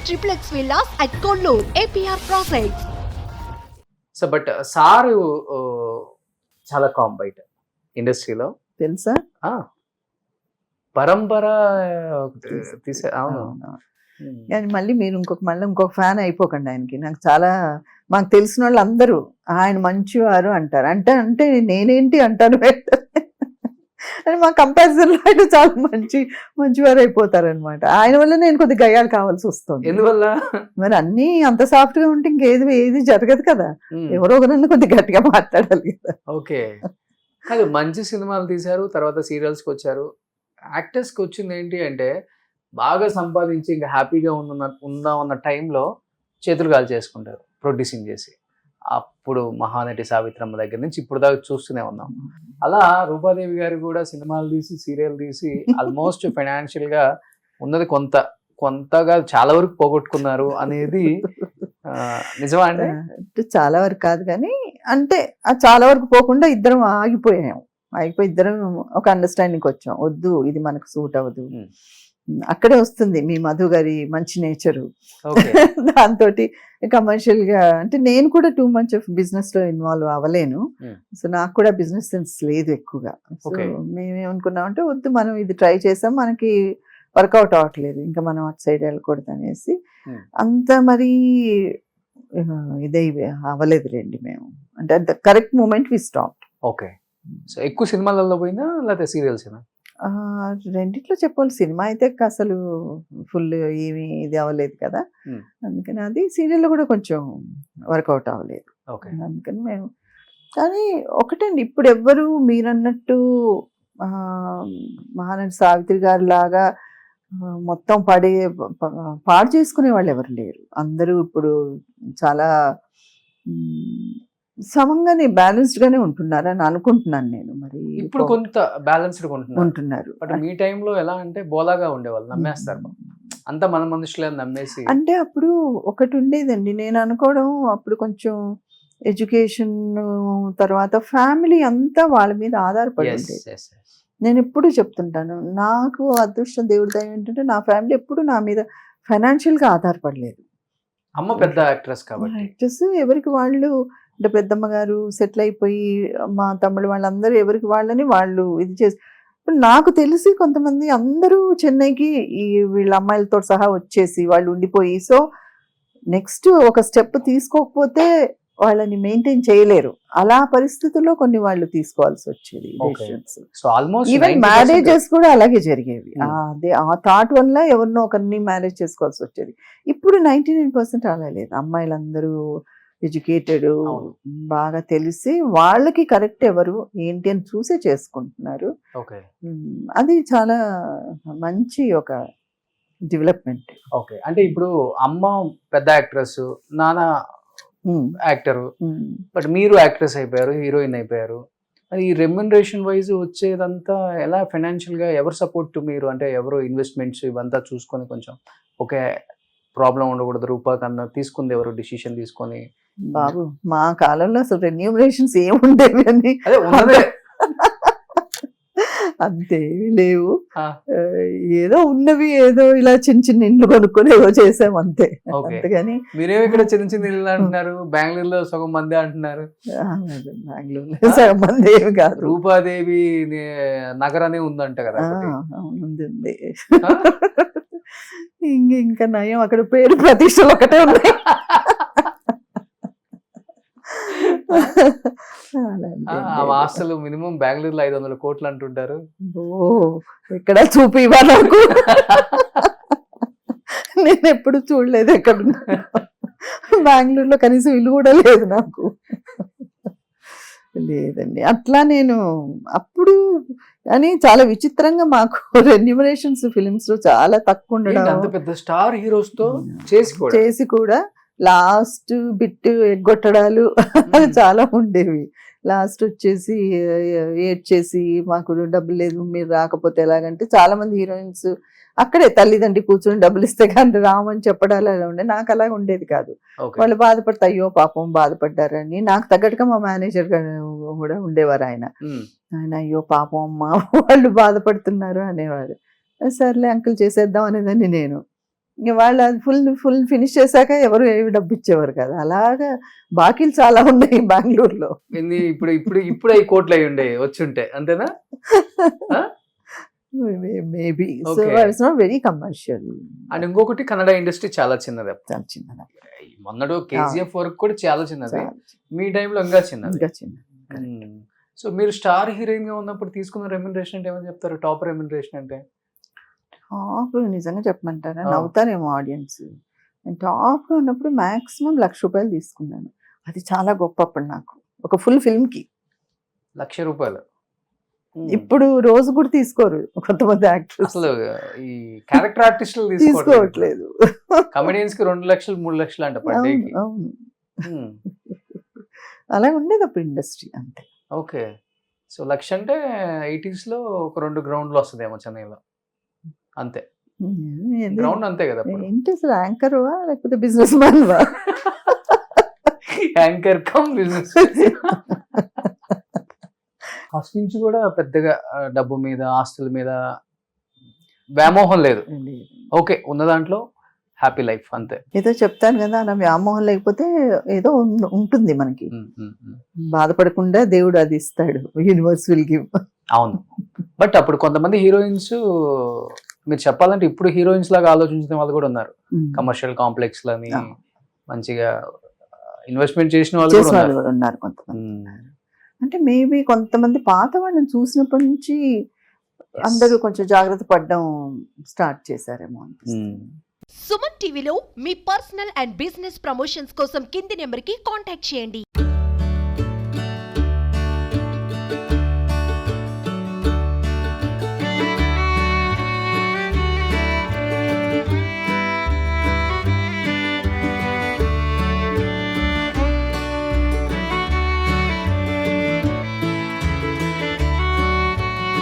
triplex villas at Kollur, APR Projects. So but sir చాలా com బయట ఇండస్ట్రీలో తెలుసా? పరంపర తీసే అవును. కానీ మళ్ళీ మీరు ఇంకొక ఫ్యాన్ అయిపోకండి ఆయనకి. నాకు చాలా మాకు తెలిసిన వాళ్ళు అందరూ ఆయన మంచివారు అంటారు. అంటే నేనేంటి అంటాను అని మా కంపారిజన్లో ఆయన చాలా మంచివారు అయిపోతారనమాట. ఆయన వల్ల నేను కొద్దిగా గయ్యాలు కావాల్సి వస్తుంది. ఎందువల్ల? మరి అన్నీ అంత సాఫ్ట్ గా ఉంటే ఏది జరగదు కదా. ఎవరో ఒకరన్నా కొద్దిగా గట్టిగా మాట్లాడాలి కదా. ఓకే, కాదు మంచి సినిమాలు తీశారు, తర్వాత సీరియల్స్కి వచ్చారు. యాక్టర్స్కి వచ్చింది ఏంటి అంటే బాగా సంపాదించి ఇంకా హ్యాపీగా ఉందాం అన్న టైంలో చేతులు కాలు చేసుకుంటారు ప్రొడ్యూసింగ్ చేసి. అప్పుడు మహానటి సావిత్రమ్మ దగ్గర నుంచి ఇప్పుడు దాకా చూస్తూనే ఉన్నాం. అలా రూపాదేవి గారు కూడా సినిమాలు తీసి సీరియల్ తీసి ఆల్మోస్ట్ ఫైనాన్షియల్ గా ఉన్నది కొంతగా చాలా వరకు పోగొట్టుకున్నారు అనేది నిజమా అండి? చాలా వరకు కాదు కానీ అంటే చాలా వరకు పోకుండా ఇద్దరం ఆగిపోయి ఇద్దరం ఒక అండర్స్టాండింగ్ వచ్చాం. వద్దు, ఇది మనకు సూట్ అవ్వదు. అక్కడే వస్తుంది మీ మధు గారి మంచి నేచరు. దాంతో కమర్షియల్ గా అంటే నేను కూడా టూ మచ్ ఆఫ్ బిజినెస్ లో ఇన్వాల్వ్ అవ్వలేను. సో నాకు కూడా బిజినెస్ సెన్స్ లేదు ఎక్కువగా. సో మేమేమనుకున్నాం అంటే వద్దు, మనం ఇది ట్రై చేసాం, మనకి వర్కౌట్ అవ్వట్లేదు, ఇంకా మనం అటు సైడ్ వెళ్ళకూడదు అనేసి అంత మరి ఇదే అవ్వలేదు రండి మేము. అంటే the correct moment we stop. Okay, so ఎక్కువ సినిమాలలో పోయినా లేకపోతే సీరియల్స్? రెండిట్లో చెప్పాలి. సినిమా అయితే అసలు ఫుల్ ఏమి ఇది అవ్వలేదు కదా, అందుకని అది సీరియల్లో కూడా కొంచెం వర్కౌట్ అవ్వలేదు. అందుకని మేము కానీ ఒకటండి, ఇప్పుడు ఎవ్వరు మీరన్నట్టు మహానటి సావిత్రి గారి లాగా మొత్తం పాడు చేసుకునే వాళ్ళు ఎవరు లేరు. అందరూ ఇప్పుడు చాలా సమంగానే బ్యాలెన్స్డ్ గానే ఉంటున్నారని అనుకుంటున్నాను నేను. మరి ఇప్పుడు కొంత బ్యాలెన్స్డ్ ఉంటున్నారు. బట్ మీ టైంలో ఎలా అంటే బోలాగా ఉండేవాళ్ళు, నమ్మేస్తారు అంతా మన మనుషులని నమ్మేసి. అంటే అప్పుడు ఒకటి ఉండేదండి, నేను అనుకోవడం అప్పుడు కొంచెం ఎడ్యుకేషన్ తర్వాత ఫ్యామిలీ అంతా వాళ్ళ మీద ఆధారపడి ఉండేది. నేను ఎప్పుడు చెప్తుంటాను, నాకు అదృష్టం దేవుడి దయ ఏంటంటే నా ఫ్యామిలీ ఎప్పుడు నా మీద ఫైనాన్షియల్ గా ఆధారపడలేదు. అమ్మ పెద్ద యాక్ట్రెస్ కాబట్టి యాక్టర్స్ ఎవరికి వాళ్ళు, అంటే పెద్దమ్మ గారు సెటిల్ అయిపోయి మా తమ్ముడు వాళ్ళందరూ ఎవరికి వాళ్ళని వాళ్ళు ఇది చేసి, నాకు తెలిసి కొంతమంది అందరూ చెన్నైకి ఈ వీళ్ళ అమ్మాయిలతో సహా వచ్చేసి వాళ్ళు ఉండిపోయి, సో నెక్స్ట్ ఒక స్టెప్ తీసుకోకపోతే వాళ్ళని మెయింటైన్ చేయలేరు. అలా పరిస్థితుల్లో కొన్ని వాళ్ళు తీసుకోవాల్సి వచ్చేది డెసిషన్స్. ఈవెన్ మ్యారేజెస్ కూడా అలాగే జరిగేవి. అదే ఆ థాట్ వల్ల ఎవరినో ఒకరిని మ్యారేజ్ చేసుకోవాల్సి వచ్చేది. ఇప్పుడు 99% అలా లేదు. అమ్మాయిలందరూ ఎడ్యుకేటెడ్, బాగా తెలిసి వాళ్ళకి కరెక్ట్ ఎవరు ఏంటి అని చూసే చేసుకుంటున్నారు. అది చాలా మంచి ఒక డెవలప్మెంట్. ఓకే, అంటే ఇప్పుడు అమ్మ పెద్ద యాక్ట్రెస్, నాన్న యాక్టర్, బట్ మీరు యాక్ట్రెస్ అయిపోయారు, హీరోయిన్ అయిపోయారు. మరి ఈ రెమ్యునరేషన్ వైజ్ వచ్చేదంతా ఎలా? ఫైనాన్షియల్ గా ఎవరు సపోర్ట్ మీరు? అంటే ఎవరు ఇన్వెస్ట్మెంట్స్ ఇవంతా చూసుకొని కొంచెం ఓకే ప్రాబ్లం ఉండకూడదు రూపా కన్నా తీసుకుంది ఎవరు డిసిషన్ తీసుకొని? బాబు మా కాలంలో అసలు రెన్యూమరేషన్స్ ఏముండేవి అని అంతేవి లేవు. ఏదో ఉన్నవి, ఏదో ఇలా చిన్న ఇండ్లు కొనుక్కొని ఏదో చేసాం అంతే. అంతేగాని మీరేమో ఇక్కడ చిన్న ఇల్లు అంటున్నారు, బెంగళూరులో సగం మంది అంటున్నారు. బెంగళూరులో సగం మంది ఏమి కాదు, రూపాదేవి నగరనే ఉందంట కదా. ఉంది. ఇంకా నయం అక్కడ పేరు ప్రతిష్టలు ఒకటే ఉన్నాయి. ఆస్తులు మినిమం బెంగళూరులో 500 కోట్లు అంటుంటారు. ఎక్కడ చూపివా నాకు, నేను ఎప్పుడు చూడలేదు. ఎక్కడ బెంగళూరులో కనీసం ఇల్లు కూడా లేదు నాకు. లేదండి అట్లా నేను అప్పుడు కానీ చాలా విచిత్రంగా మాకు రెన్యూమరేషన్స్ ఫిలిమ్స్ లో చాలా తక్కువ ఉండడం. అంత పెద్ద స్టార్ హీరోస్ తో చేసి కూడా లాస్ట్ బిట్ ఎగ్గొట్టడాలు చాలా ఉండేవి. లాస్ట్ వచ్చేసి ఏడ్చేసి మాకు డబ్బులు లేదు మీరు రాకపోతే ఎలాగంటే చాలా మంది హీరోయిన్స్ అక్కడే తల్లిదండ్రి కూర్చొని డబ్బులు ఇస్తే కానీ రామని చెప్పడాలు అలా ఉండే. నాకు అలాగ ఉండేది కాదు. వాళ్ళు బాధపడతా అయ్యో పాపం బాధపడ్డారని. నాకు తగ్గట్టుగా మా మేనేజర్ కూడా ఉండేవారు. ఆయన అయ్యో పాపం అమ్మ వాళ్ళు బాధపడుతున్నారు అనేవారు. సర్లే అంకుల్ చేసేద్దాం అనేదాన్ని నేను. ఇంక వాళ్ళు అది ఫుల్ ఫినిష్ చేశాక ఎవరు ఏమి డబ్బు ఇచ్చేవారు కదా. అలాగా బాకీలు చాలా ఉన్నాయి బెంగళూరులో. ఇప్పుడు అవి కోట్లు అయి ఉండే వచ్చుంటే అంతేనా? Maybe. So Okay. It's not very commercial. And ఇంకొకటి కన్నడ ఇండస్ట్రీ చాలా చిన్నది. చాలా చిన్నది. మొన్నడు కేజీఎఫ్ వరకు కూడా చాలా చిన్నది. చాలా మీ టైంలో ఇంకా చిన్నది. ఇంకా చిన్నది. సో మీరు స్టార్ హీరోయిన్ గా ఉన్నప్పుడు తీసుకున్న రెమ్యునరేషన్ అంటే ఏమని చెప్తారు? టాప్ రెమ్యునరేషన్ అంటే టాప్ నిజంగా చెప్పమంటారా? ఆ. నవ్వుతారేమో ఆడియన్స్. నేను టాప్గా ఉన్నప్పుడు మాక్సిమం ₹1,00,000 తీసుకున్నాను. అది చాలా గొప్ప అప్పుడు నాకు, ఒక ఫుల్ ఫిల్మ్కి. ₹1,00,000. ఇప్పుడు రోజు కూడా తీసుకోరు కొంతమంది యాక్టర్స్. అసలు ఈ క్యారెక్టర్ ఆర్టిస్టులు తీసుకోవట్లేదు. కమెడియన్స్ కి 2 లక్షలు 3 లక్షలు అంట పర్ డేకి. అవును. అలా ఉండేది అప్పుడు ఇండస్ట్రీ అంతే. ఓకే. సో 1,00,000 అంటే 80s లో ఒక 2 గ్రౌండ్లు వస్తుందేమో చెన్నైలో, అంతే. గ్రౌండ్ అంతే కదా అప్పుడు. ఏంటి అసలు యాంకర్వా లేకపోతే బిజినెస్ మ్యాన్వా? Anchor cum business. ఫస్ట్ నుంచి కూడా పెద్దగా డబ్బు మీద ఆస్తుల మీద వ్యామోహం లేదు. ఓకే, ఉన్న దాంట్లో హ్యాపీ లైఫ్ అంతే. ఏదో చెప్తాను కదా, నా వ్యామోహం లేకపోతే ఏదో ఉంటుంది మనకి. బాధపడకుండా దేవుడు అది ఇస్తాడు. Universe will give. అవును. బట్ అప్పుడు కొంతమంది హీరోయిన్స్, మీరు చెప్పాలంటే ఇప్పుడు హీరోయిన్స్ లాగా ఆలోచించిన వాళ్ళు కూడా ఉన్నారు. కమర్షియల్ కాంప్లెక్స్ లని మంచిగా ఇన్వెస్ట్మెంట్ చేసిన వాళ్ళు కూడా ఉన్నారు కొంతమంది. అంటే మేబీ కొంతమంది పాత వాళ్ళని చూసినప్పటి నుంచి అందరూ కొంచెం జాగ్రత్త పడడం స్టార్ట్ చేశారేమో. సుమన్ టీవీలో మీ పర్సనల్ అండ్ బిజినెస్ ప్రమోషన్స్ కోసం కింది నెంబర్కి కాంటాక్ట్ చేయండి.